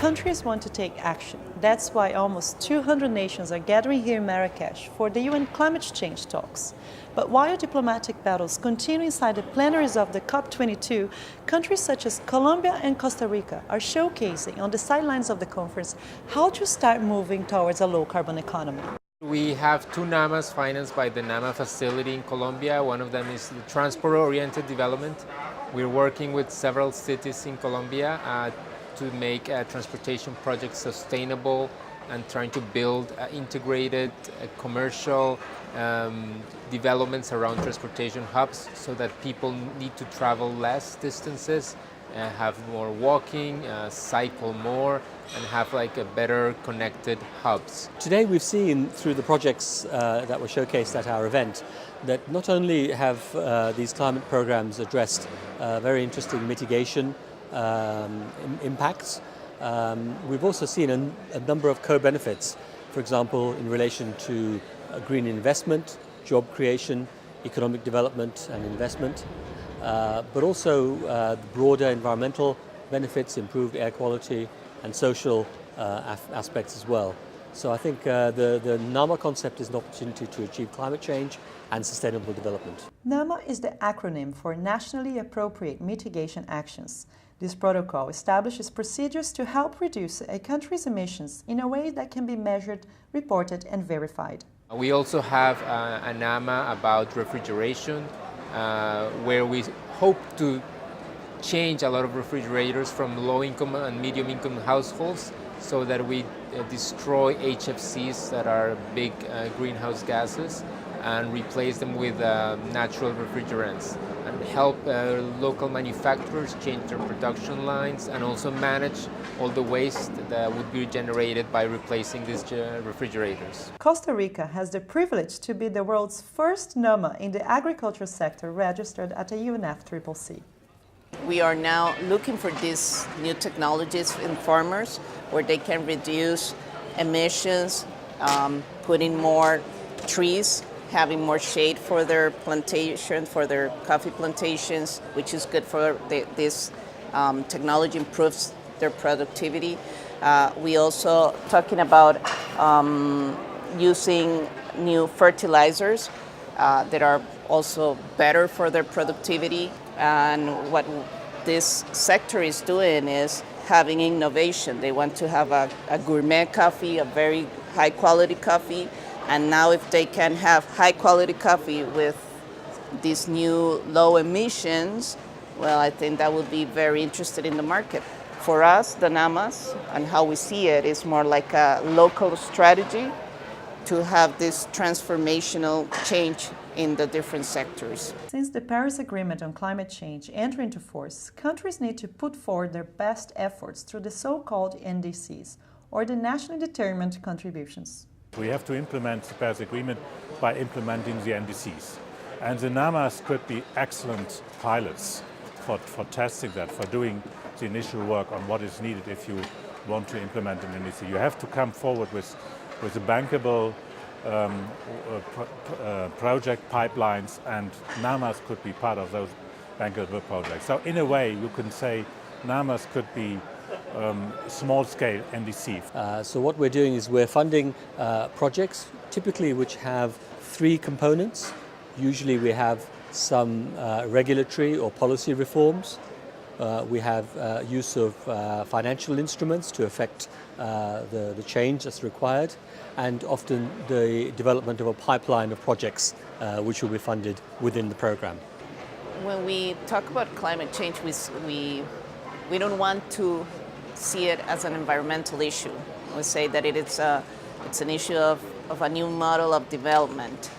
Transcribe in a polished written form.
countries want to take action. That's why almost 200 nations are gathering here in Marrakech for the UN climate change talks. But while diplomatic battles continue inside the plenaries of the COP22, countries such as Colombia and Costa Rica are showcasing on the sidelines of the conference how to start moving towards a low-carbon economy. We have two NAMAs financed by the NAMA facility in Colombia. One of them is the transport-oriented development. We're working with several cities in Colombia to make transportation projects sustainable and trying to build integrated commercial developments around transportation hubs so that people need to travel less distances, have more walking, cycle more, and have like a better connected hubs. Today we've seen through the projects that were showcased at our event that not only have these climate programs addressed very interesting mitigation impacts, we've also seen a number of co-benefits, for example in relation to green investment, job creation, economic development and investment, but also broader environmental benefits, improved air quality and social aspects as well. So I think the NAMA concept is an opportunity to achieve climate change and sustainable development. NAMA is the acronym for Nationally Appropriate Mitigation Actions. This protocol establishes procedures to help reduce a country's emissions in a way that can be measured, reported and verified. We also have a NAMA about refrigeration, where we hope to change a lot of refrigerators from low-income and medium-income households so that we destroy HFCs that are big greenhouse gases and replace them with natural refrigerants and help local manufacturers change their production lines and also manage all the waste that would be generated by replacing these refrigerators. Costa Rica has the privilege to be the world's first NAMA in the agriculture sector registered at a UNFCCC. We are now looking for these new technologies in farmers where they can reduce emissions, putting more trees, having more shade for their plantation, for their coffee plantations, which is good for this technology improves their productivity. We also talking about using new fertilizers that are also better for their productivity. And what this sector is doing is having innovation. They want to have a gourmet coffee, a very high quality coffee. And now if they can have high quality coffee with these new low emissions, well, I think that would be very interested in the market. For us, the NAMAs, and how we see it, is more like a local strategy to have this transformational change in the different sectors. Since the Paris Agreement on climate change entered into force, countries need to put forward their best efforts through the so-called NDCs, or the nationally determined contributions. We have to implement the Paris Agreement by implementing the NDCs. And the NAMAs could be excellent pilots for testing that, for doing the initial work on what is needed if you want to implement an NDC. You have to come forward with a bankable project pipelines, and NAMAs could be part of those bankable projects. So in a way, you can say NAMAs could be small-scale NDC. So what we're doing is we're funding projects, typically which have three components. Usually we have some regulatory or policy reforms. We have use of financial instruments to affect the change that's required, and often the development of a pipeline of projects which will be funded within the program. When we talk about climate change, we don't want to see it as an environmental issue. We say that it's an issue of a new model of development.